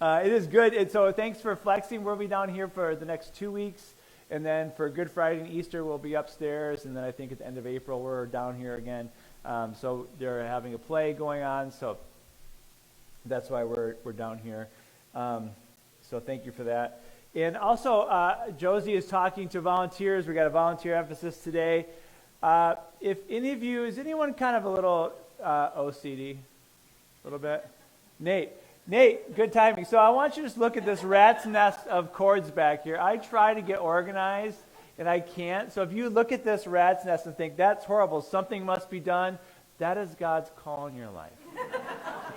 It is good. And so thanks for flexing. We'll be down here for the next 2 weeks. And then for Good Friday and Easter, we'll be upstairs. And then I think at the end of April, we're down here again. So they're having a play going on. So that's why we're down here. So thank you for that. And also, Josie is talking to volunteers. We got a volunteer emphasis today. If any of you, is anyone kind of a little OCD? A little bit? Nate, good timing. So I want you to just look at this rat's nest of cords back here. I try to get organized, and I can't. So if you look at this rat's nest and think, that's horrible, something must be done, that is God's call in your life.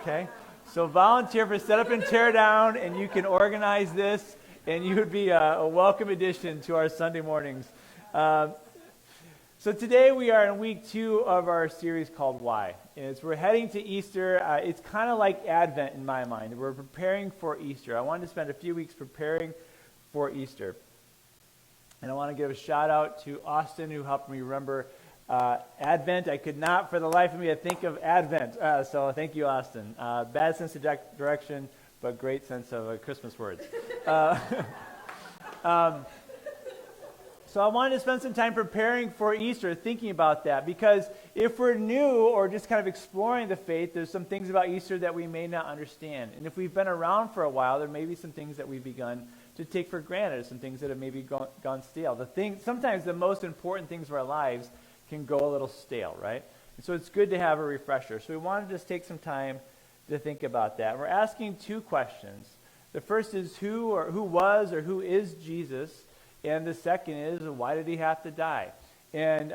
Okay? So volunteer for set up and tear down, and you can organize this, and you would be a welcome addition to our Sunday mornings. So today we are in week 2 of our series called Why. And as we're heading to Easter, it's kind of like Advent in my mind. We're preparing for Easter. I wanted to spend a few weeks preparing for Easter. And I want to give a shout out to Austin, who helped me remember Advent. I could not for the life of me think of Advent. So thank you, Austin. Bad sense of direction, but great sense of Christmas words. So I wanted to spend some time preparing for Easter, thinking about that, because if we're new or just kind of exploring the faith, there's some things about Easter that we may not understand. And if we've been around for a while, there may be some things that we've begun to take for granted, some things that have maybe gone stale. Sometimes the most important things of our lives can go a little stale, right? And so it's good to have a refresher. So we wanted to just take some time to think about that. We're asking 2 questions. The first is who was or who is Jesus? And the second is, why did he have to die? And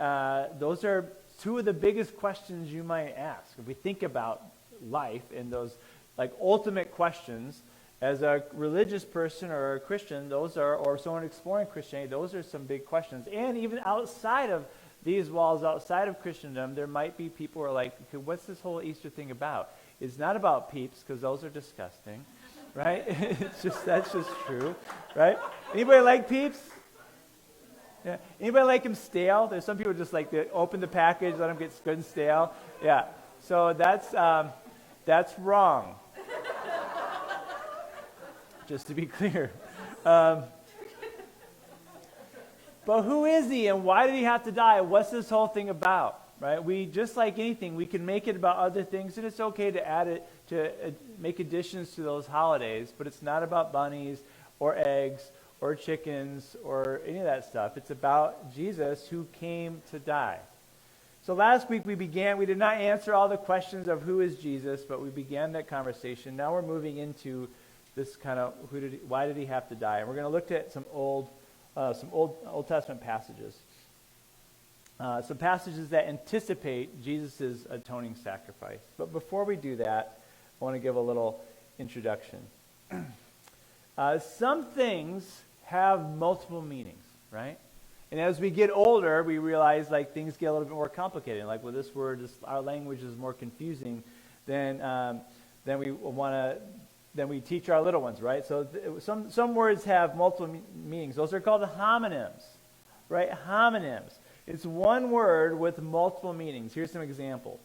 those are 2 of the biggest questions you might ask. If we think about life and those like ultimate questions, as a religious person or a Christian, or someone exploring Christianity, those are some big questions. And even outside of these walls, outside of Christendom, there might be people who are like, okay, what's this whole Easter thing about? It's not about peeps, because those are disgusting, right? That's just true, right? Anybody like peeps? Yeah. Anybody like them stale? There's some people just like to open the package, let them get good and stale. Yeah. So that's wrong. Just to be clear. But who is he and why did he have to die? What's this whole thing about? Right? We just like anything, we can make it about other things, and it's okay to add it to make additions to those holidays. But it's not about bunnies or eggs or chickens, or any of that stuff. It's about Jesus who came to die. So last week we did not answer all the questions of who is Jesus, but we began that conversation. Now we're moving into this kind of, why did he have to die? And we're going to look at some Old Testament passages. Some passages that anticipate Jesus' atoning sacrifice. But before we do that, I want to give a little introduction. Some things have multiple meanings, right? And as we get older, we realize like things get a little bit more complicated. Like with this word, our language is more confusing than we teach our little ones, right? So some words have multiple meanings. Those are called homonyms, right? Homonyms. It's one word with multiple meanings. Here's some examples.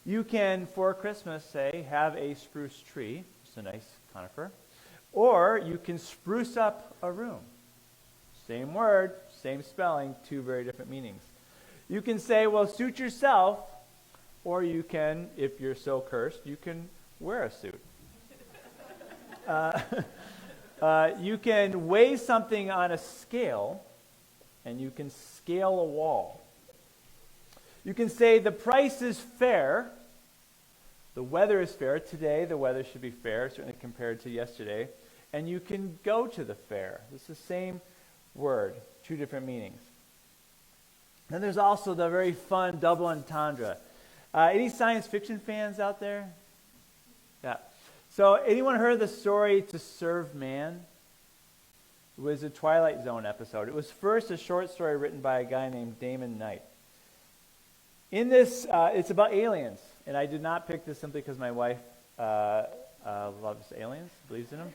You can, for Christmas, say, have a spruce tree. It's a nice conifer. Or you can spruce up a room. Same word, same spelling, 2 very different meanings. You can say, well, suit yourself, or you can, if you're so cursed, you can wear a suit. You can weigh something on a scale, and you can scale a wall. You can say the price is fair. The weather is fair. Today, the weather should be fair, certainly compared to yesterday. And you can go to the fair. It's the same word, 2 different meanings. Then there's also the very fun double entendre. Any science fiction fans out there? Yeah. So anyone heard the story To Serve Man? It was a Twilight Zone episode. It was first a short story written by a guy named Damon Knight. In this, it's about aliens. And I did not pick this simply because my wife loves aliens, believes in them.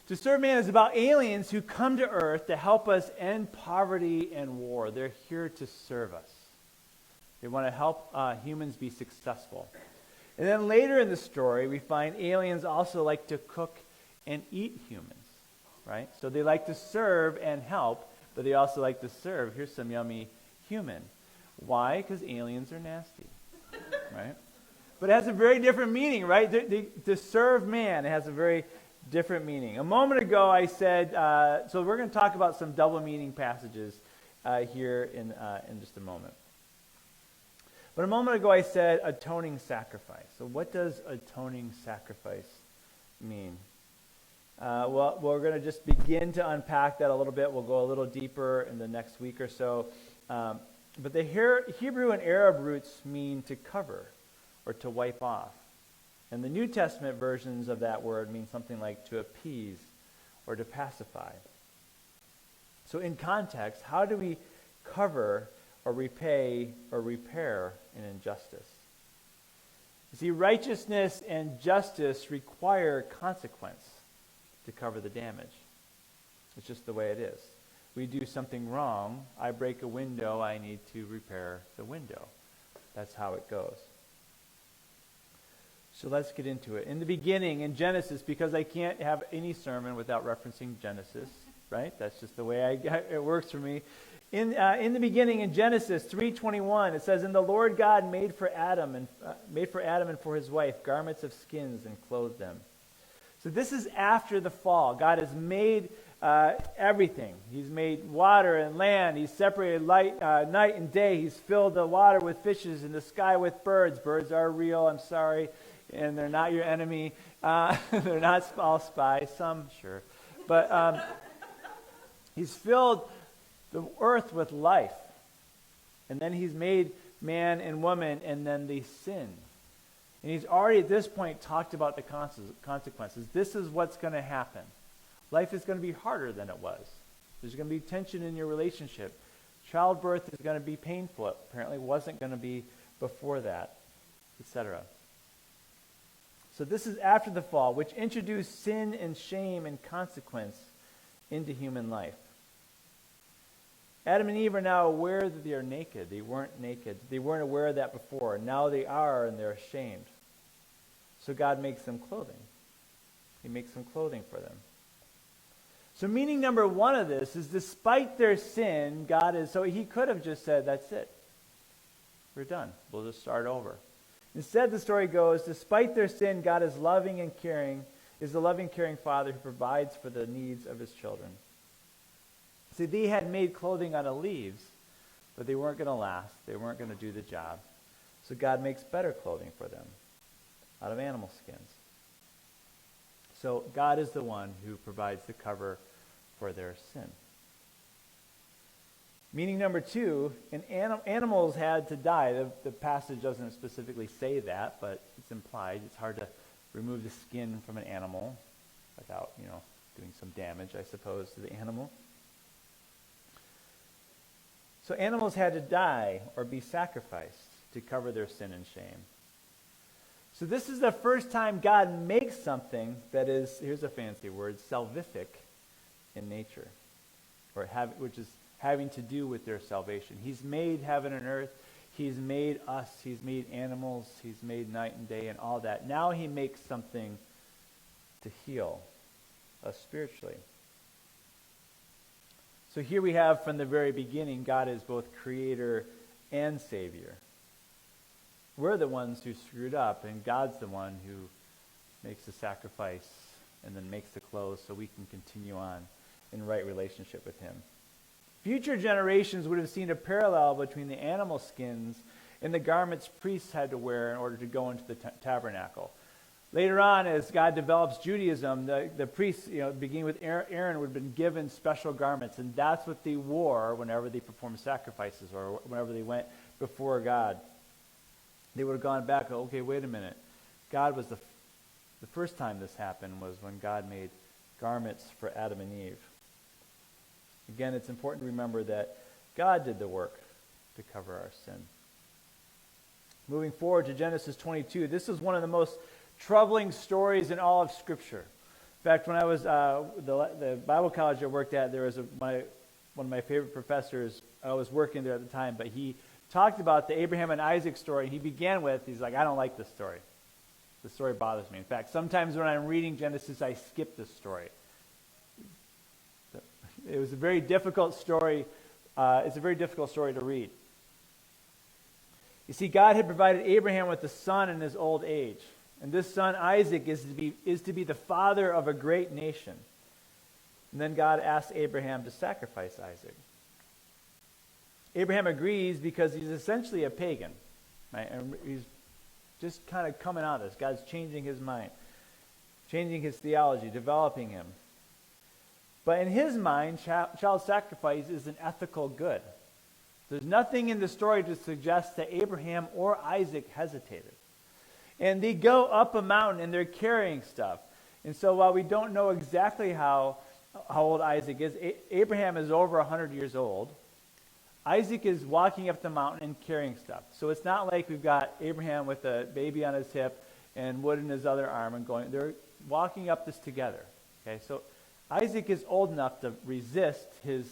To Serve Man is about aliens who come to Earth to help us end poverty and war. They're here to serve us. They want to help humans be successful. And then later in the story, we find aliens also like to cook and eat humans, right? So they like to serve and help, but they also like to serve. Here's some yummy human. Why? Because aliens are nasty, right? But it has a very different meaning, right? To serve man, it has a very different meaning. A moment ago, I said, so we're going to talk about some double meaning passages here in just a moment. But a moment ago, I said atoning sacrifice. So what does atoning sacrifice mean? Well, we're going to just begin to unpack that a little bit. We'll go a little deeper in the next week or so. But the Hebrew and Arab roots mean to cover or to wipe off. And the New Testament versions of that word mean something like to appease or to pacify. So in context, how do we cover or repay or repair an injustice? You see, righteousness and justice require consequence to cover the damage. It's just the way it is. We do something wrong, I break a window, I need to repair the window. That's how it goes. So let's get into it. In the beginning, in Genesis, because I can't have any sermon without referencing Genesis, right? That's just the way it works for me. In the beginning, in Genesis 3:21, it says, "And the Lord God made for Adam and for his wife garments of skins and clothed them." So this is after the fall. God has made everything. He's made water and land. He's separated night and day. He's filled the water with fishes and the sky with birds. Birds are real, I'm sorry, and they're not your enemy. They're not all spies. Some, sure. But he's filled the earth with life. And then he's made man and woman, and then they sin. And he's already at this point talked about the consequences. This is what's going to happen. Life is going to be harder than it was. There's going to be tension in your relationship. Childbirth is going to be painful. It apparently wasn't going to be before that, etc. So this is after the fall, which introduced sin and shame and consequence into human life. Adam and Eve are now aware that they are naked. They weren't naked. They weren't aware of that before. Now they are, and they're ashamed. So God makes them clothing. He makes them clothing for them. So meaning number one of this is, despite their sin, so he could have just said, that's it. We're done. We'll just start over. Instead, the story goes, despite their sin, God is loving and caring, is the loving, caring Father who provides for the needs of his children. See, they had made clothing out of leaves, but they weren't going to last. They weren't going to do the job. So God makes better clothing for them out of animal skins. So God is the one who provides the cover for their sin. Meaning number two, animals had to die. The passage doesn't specifically say that, but it's implied. It's hard to remove the skin from an animal without, doing some damage, I suppose, to the animal. So animals had to die or be sacrificed to cover their sin and shame. So this is the first time God makes something that is, here's a fancy word, salvific in nature, which is having to do with their salvation. He's made heaven and earth. He's made us. He's made animals. He's made night and day and all that. Now he makes something to heal us spiritually. So here we have from the very beginning, God is both creator and savior. We're the ones who screwed up, and God's the one who makes the sacrifice and then makes the clothes so we can continue on in right relationship with him. Future generations would have seen a parallel between the animal skins and the garments priests had to wear in order to go into the tabernacle. Later on, as God develops Judaism, the priests, beginning with Aaron, would have been given special garments, and that's what they wore whenever they performed sacrifices or whenever they went before God. They would have gone back, okay, wait a minute. God was the first time this happened was when God made garments for Adam and Eve. Again, it's important to remember that God did the work to cover our sin. Moving forward to Genesis 22, this is one of the most troubling stories in all of Scripture. In fact, when I was the Bible college I worked at, there was one of my favorite professors. I was working there at the time, but he talked about the Abraham and Isaac story. He began with, he's like, I don't like this story. The story bothers me. In fact, sometimes when I'm reading Genesis, I skip this story. It was a very difficult story. It's a very difficult story to read. You see, God had provided Abraham with a son in his old age. And this son, Isaac, is to be the father of a great nation. And then God asked Abraham to sacrifice Isaac. Abraham agrees because he's essentially a pagan. Right? And he's just kind of coming out of this. God's changing his mind, changing his theology, developing him. But in his mind, child sacrifice is an ethical good. There's nothing in the story to suggest that Abraham or Isaac hesitated. And they go up a mountain and they're carrying stuff. And so while we don't know exactly how old Isaac is, Abraham is over 100 years old. Isaac is walking up the mountain and carrying stuff. So it's not like we've got Abraham with a baby on his hip and wood in his other arm and going. They're walking up this together. Okay, so Isaac is old enough to resist his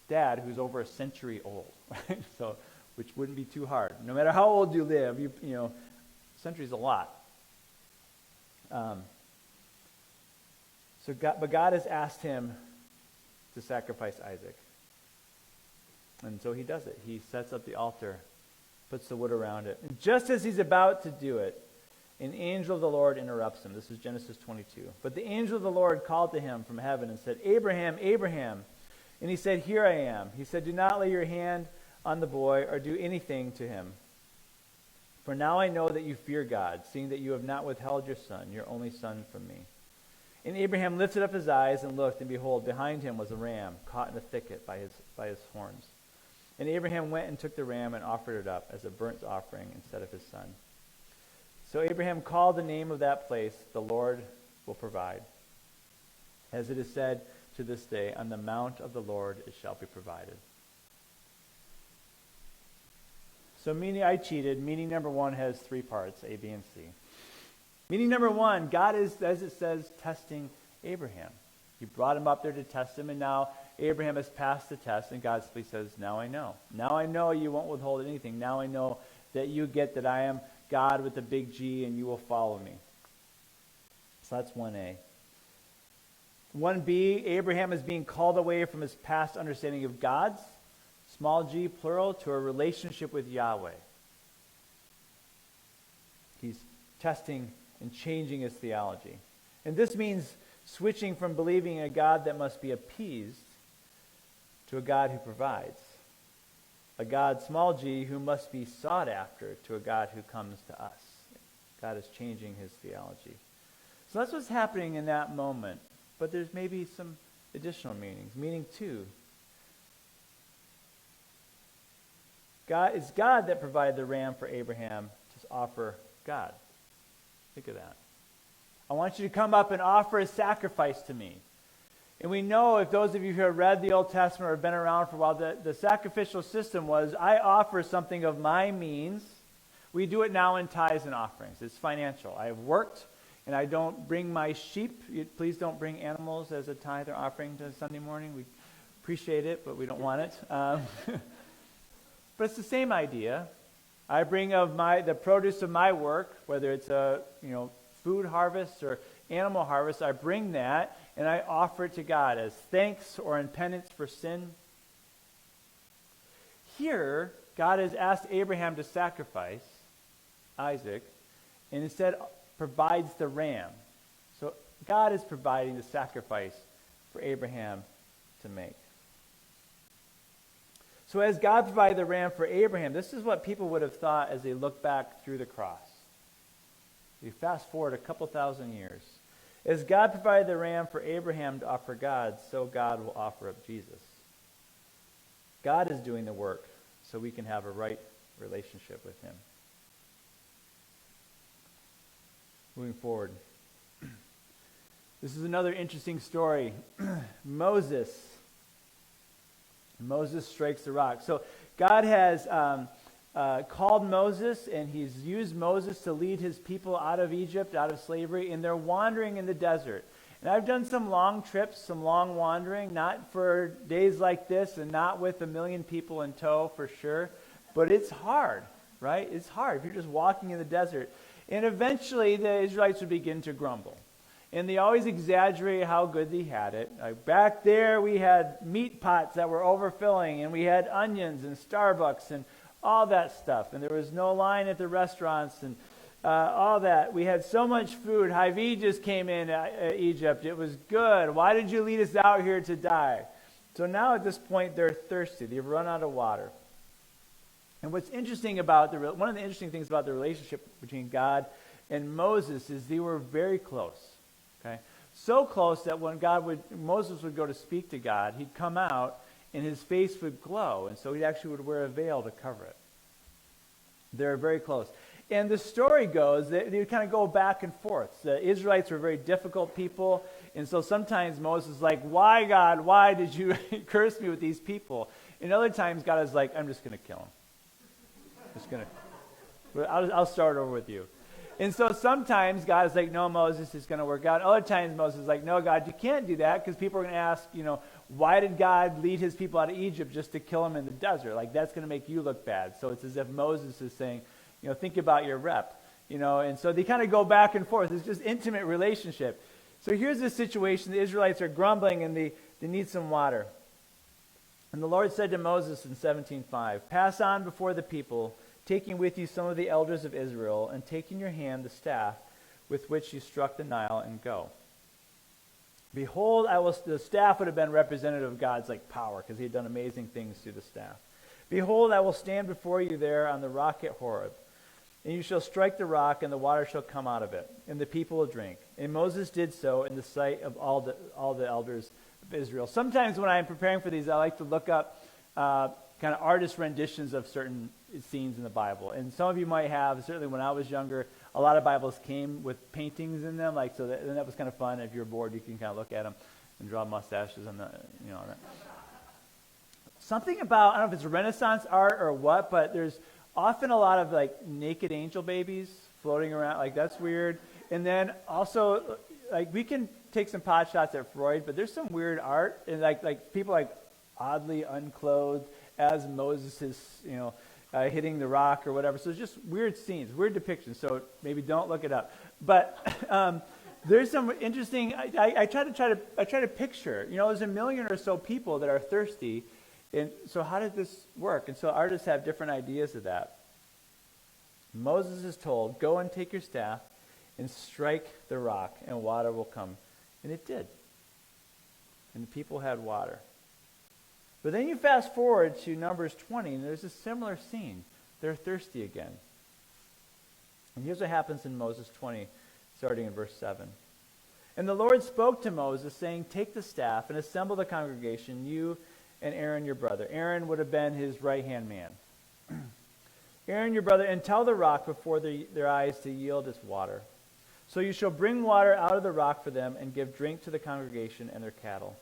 dad, who's over a century old, right? So, which wouldn't be too hard. No matter how old you live, you know, a century's a lot. But God has asked him to sacrifice Isaac. And so he does it. He sets up the altar, puts the wood around it. And just as he's about to do it, an angel of the Lord interrupts him. This is Genesis 22. But the angel of the Lord called to him from heaven and said, Abraham, Abraham. And he said, Here I am. He said, Do not lay your hand on the boy or do anything to him. For now I know that you fear God, seeing that you have not withheld your son, your only son, from me. And Abraham lifted up his eyes and looked, and behold, behind him was a ram caught in a thicket by his horns. And Abraham went and took the ram and offered it up as a burnt offering instead of his son. So Abraham called the name of that place, The Lord Will Provide. As it is said to this day, On the mount of the Lord it shall be provided. So I cheated. Meaning number one has three parts, A, B, and C. Meaning number one, God is, as it says, testing Abraham. He brought him up there to test him, and now Abraham has passed the test, and God simply says, Now I know. Now I know you won't withhold anything. Now I know that you get that I am God with a big G, and you will follow me. So that's 1A. 1B, Abraham is being called away from his past understanding of God's, small g, plural, to a relationship with Yahweh. He's testing and changing his theology. And this means switching from believing in a God that must be appeased to a God who provides. A God, small g, who must be sought after to a God who comes to us. God is changing his theology. So that's what's happening in that moment. But there's maybe some additional meanings. Meaning two, it's God that provided the ram for Abraham to offer God. Think of that. I want you to come up and offer a sacrifice to me. And we know, if those of you who have read the Old Testament or have been around for a while, the sacrificial system was, I offer something of my means. We do it now in tithes and offerings. It's financial. I have worked, and I don't bring my sheep. Please don't bring animals as a tithe or offering to Sunday morning. We appreciate it, but we don't want it. But it's the same idea. I bring of the produce of my work, whether it's a food harvest or animal harvest. I bring that and I offer it to God as thanks or in penance for sin. Here, God has asked Abraham to sacrifice Isaac, and instead provides the ram. So God is providing the sacrifice for Abraham to make. So as God provided the ram for Abraham, this is what people would have thought as they look back through the cross. You fast forward a couple thousand years. As God provided the ram for Abraham to offer God, so God will offer up Jesus. God is doing the work so we can have a right relationship with him. Moving forward. This is another interesting story. Moses strikes the rock. So God has called Moses, and he's used Moses to lead his people out of Egypt, out of slavery, and they're wandering in the desert. And I've done some long trips, some long wandering, not for days like this and not with 1 million people in tow for sure, but it's hard, right? It's hard if you're just walking in the desert. And eventually the Israelites would begin to grumble. And they always exaggerate how good they had it. Like back there we had meat pots that were overfilling, and we had onions and Starbucks and all that stuff. And there was no line at the restaurants and all that. We had so much food. Hy-Vee just came in Egypt. It was good. Why did you lead us out here to die? So now at this point they're thirsty. They've run out of water. And what's interesting about one of the interesting things about the relationship between God and Moses is they were very close. Okay, so close that when Moses would go to speak to God, he'd come out and his face would glow, and so he actually would wear a veil to cover it. They're very close. And the story goes that they would kind of go back and forth. The Israelites were very difficult people, and so sometimes Moses is like, why, God, why did you curse me with these people? And other times God is like, I'm just going to kill them. I'll start over with you. And so sometimes God is like, no, Moses, it's going to work out. Other times Moses is like, no, God, you can't do that, because people are going to ask, why did God lead his people out of Egypt just to kill them in the desert? Like, that's going to make you look bad. So it's as if Moses is saying, think about your rep. And so they kind of go back and forth. It's just intimate relationship. So here's the situation. The Israelites are grumbling, and they need some water. And the Lord said to Moses in 17:5, pass on before the people, taking with you some of the elders of Israel, and take in your hand the staff with which you struck the Nile, and go. Behold, the staff would have been representative of God's power, because he had done amazing things through the staff. Behold, I will stand before you there on the rock at Horeb, and you shall strike the rock, and the water shall come out of it, and the people will drink. And Moses did so in the sight of all the elders of Israel. Sometimes when I'm preparing for these, I like to look up kind of artist renditions of certain scenes in the Bible. And some of you might have, certainly when I was younger, a lot of Bibles came with paintings in them, and that was kind of fun. If you're bored, you can kind of look at them and draw mustaches and that. Something about, I don't know if it's Renaissance art or what, but there's often a lot of naked angel babies floating around. That's weird. And then also, we can take some pot shots at Freud, but there's some weird art, and people oddly unclothed as Moses is, hitting the rock or whatever. So it's just weird scenes, weird depictions. So maybe don't look it up. But there's some interesting. I try to picture. There's a million or so people that are thirsty, and so how did this work? And so artists have different ideas of that. Moses is told, "Go and take your staff, and strike the rock, and water will come," and it did. And the people had water. But then you fast forward to Numbers 20, and there's a similar scene. They're thirsty again. And here's what happens in Moses 20, starting in verse 7. And the Lord spoke to Moses, saying, take the staff and assemble the congregation, you and Aaron your brother. Aaron would have been his right-hand man. Aaron your brother, and tell the rock before their eyes to yield its water. So you shall bring water out of the rock for them, and give drink to the congregation and their cattle.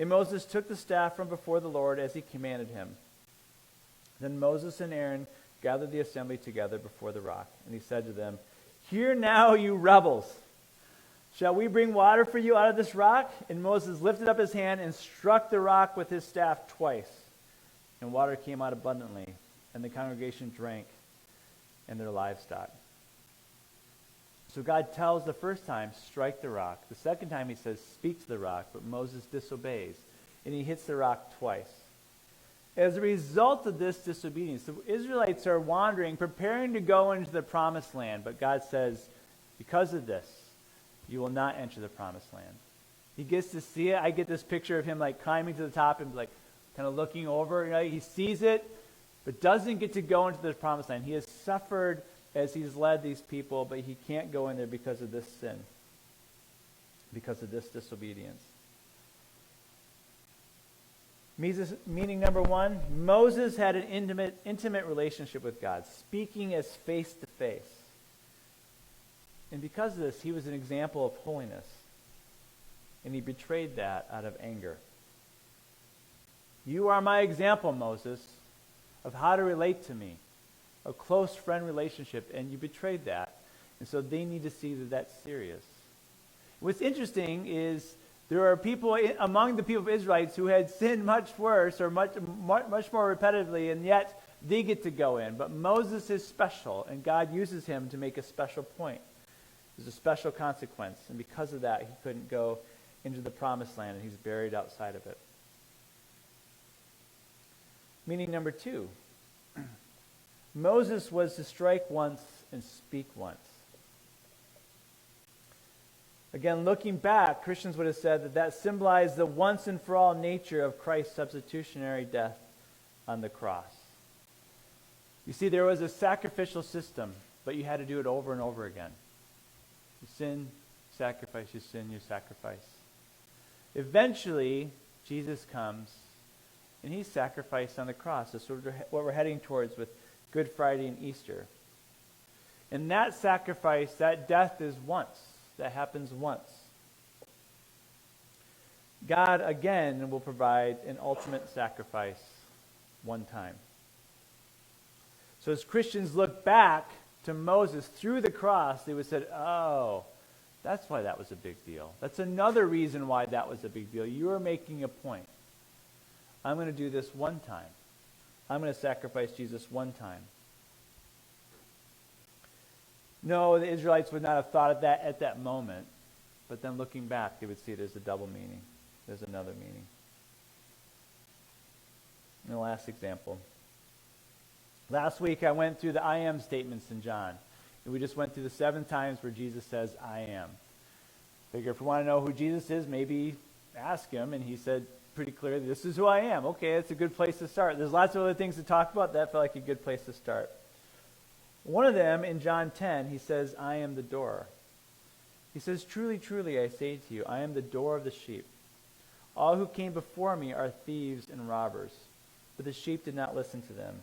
And Moses took the staff from before the Lord as he commanded him. Then Moses and Aaron gathered the assembly together before the rock. And he said to them, hear now, you rebels. Shall we bring water for you out of this rock? And Moses lifted up his hand and struck the rock with his staff twice. And water came out abundantly. And the congregation drank, and their livestock. So God tells the first time, strike the rock. The second time he says, speak to the rock, but Moses disobeys, and he hits the rock twice. As a result of this disobedience, the Israelites are wandering, preparing to go into the promised land, but God says, because of this, you will not enter the promised land. He gets to see it. I get this picture of him climbing to the top and kind of looking over. He sees it, but doesn't get to go into the promised land. He has suffered as he's led these people, but he can't go in there because of this sin, because of this disobedience. Meaning number one, Moses had an intimate relationship with God, speaking as face to face. And because of this, he was an example of holiness, and he betrayed that out of anger. You are my example, Moses, of how to relate to me. A close friend relationship, and you betrayed that. And so they need to see that that's serious. What's interesting is there are people among the people of Israelites who had sinned much worse or much more repetitively, and yet they get to go in. But Moses is special, and God uses him to make a special point. There's a special consequence, and because of that, he couldn't go into the promised land, and he's buried outside of it. Meaning number 2, Moses was to strike once and speak once. Again, looking back, Christians would have said that that symbolized the once and for all nature of Christ's substitutionary death on the cross. You see, there was a sacrificial system, but you had to do it over and over again. You sin, sacrifice, you sin, you sacrifice. Eventually, Jesus comes, and he's sacrificed on the cross. That's what we're heading towards with Good Friday and Easter. And that sacrifice, that death is once. That happens once. God, again, will provide an ultimate sacrifice one time. So as Christians look back to Moses through the cross, they would have said, oh, that's why that was a big deal. That's another reason why that was a big deal. You are making a point. I'm going to do this one time. I'm going to sacrifice Jesus one time. No, the Israelites would not have thought of that at that moment. But then looking back, they would see there's a double meaning. There's another meaning. And the last example. Last week I went through the I am statements in John. And we just went through the 7 times where Jesus says, I am. Figure if you want to know who Jesus is, maybe ask him. And he said pretty clearly, this is who I am. Okay, that's a good place to start. There's lots of other things to talk about. That felt like a good place to start. One of them, in John 10, he says, I am the door. He says, truly, truly, I say to you, I am the door of the sheep. All who came before me are thieves and robbers, but the sheep did not listen to them.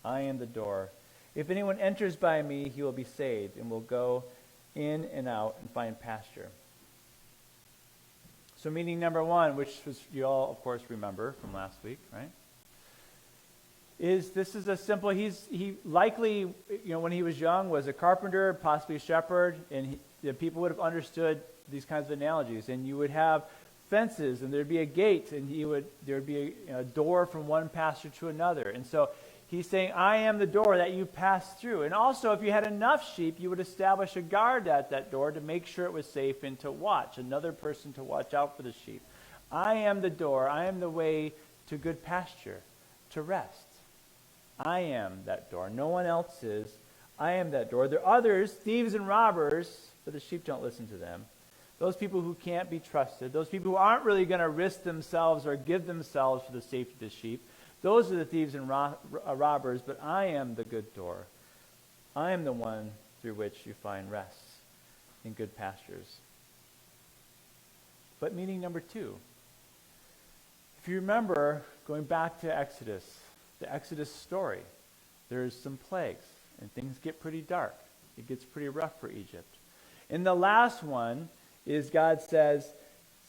I am the door. If anyone enters by me, he will be saved, and will go in and out and find pasture. So meaning number 1, which was you all, of course, remember from last week, right? This is a simple, he likely, when he was young, was a carpenter, possibly a shepherd, and the people would have understood these kinds of analogies. And you would have fences, and there'd be a gate, and there would be a door from one pasture to another. And so he's saying, I am the door that you pass through. And also, if you had enough sheep, you would establish a guard at that door to make sure it was safe and to watch, another person to watch out for the sheep. I am the door. I am the way to good pasture, to rest. I am that door. No one else is. I am that door. There are others, thieves and robbers, but the sheep don't listen to them. Those people who can't be trusted, those people who aren't really going to risk themselves or give themselves for the safety of the sheep, those are the thieves and robbers, but I am the good door. I am the one through which you find rest in good pastures. But meaning number 2. If you remember, going back to Exodus, the Exodus story, there's some plagues, and things get pretty dark. It gets pretty rough for Egypt. And the last one is God says,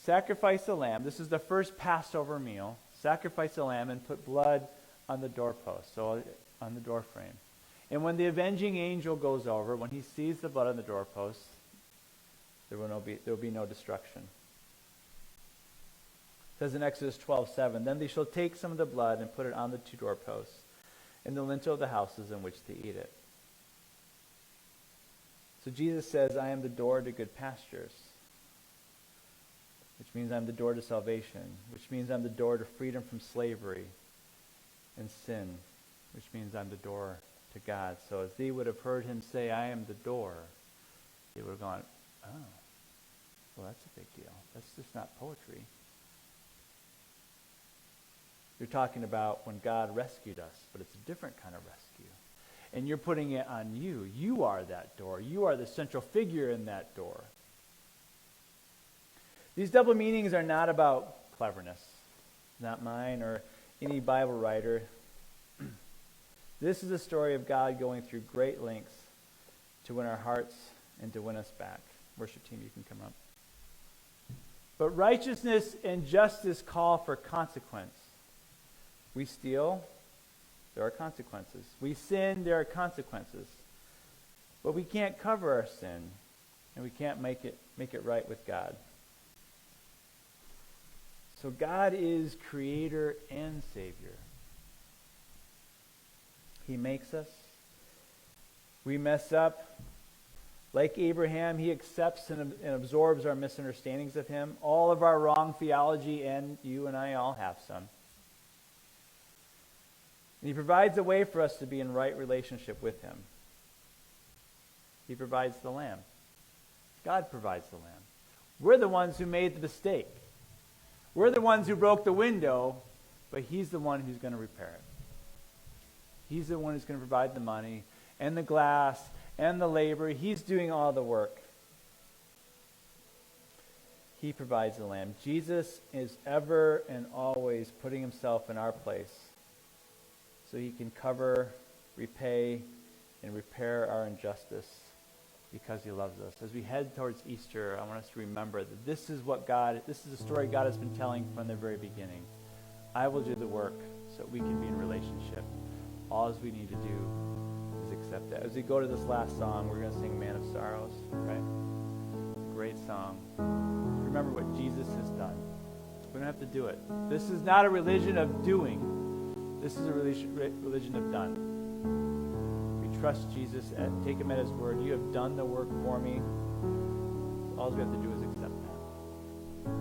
sacrifice a lamb. This is the first Passover meal. Sacrifice a lamb and put blood on the doorpost, so on the doorframe. And when the avenging angel goes over, when he sees the blood on the doorpost, there will be no destruction. It says in Exodus 12:7, then they shall take some of the blood and put it on the 2 doorposts and the lintel of the houses in which to eat it. So Jesus says, I am the door to good pastures, which means I'm the door to salvation, which means I'm the door to freedom from slavery and sin, which means I'm the door to God. So as they would have heard him say, I am the door, they would have gone, oh, well, that's a big deal. That's just not poetry. You're talking about when God rescued us, but it's a different kind of rescue. And you're putting it on you. You are that door. You are the central figure in that door. These double meanings are not about cleverness. Not mine or any Bible writer. This is a story of God going through great lengths to win our hearts and to win us back. Worship team, you can come up. But righteousness and justice call for consequence. We steal, there are consequences. We sin, there are consequences. But we can't cover our sin, and we can't make it right with God. So God is creator and savior. He makes us. We mess up. Like Abraham, he accepts and absorbs our misunderstandings of him, all of our wrong theology, and you and I all have some. And he provides a way for us to be in right relationship with him. He provides the lamb. God provides the lamb. We're the ones who made the mistake. We're the ones who broke the window, but he's the one who's going to repair it. He's the one who's going to provide the money and the glass and the labor. He's doing all the work. He provides the lamb. Jesus is ever and always putting himself in our place so he can cover, repay, and repair our injustice because he loves us. As we head towards Easter, I want us to remember that this is the story God has been telling from the very beginning. I will do the work so that we can be in relationship. All we need to do is accept that. As we go to this last song, we're going to sing Man of Sorrows, right? Great song. Remember what Jesus has done. We don't have to do it. This is not a religion of doing. This is a religion of done. We trust Jesus and take him at his word. You have done the work for me. All we have to do is accept that.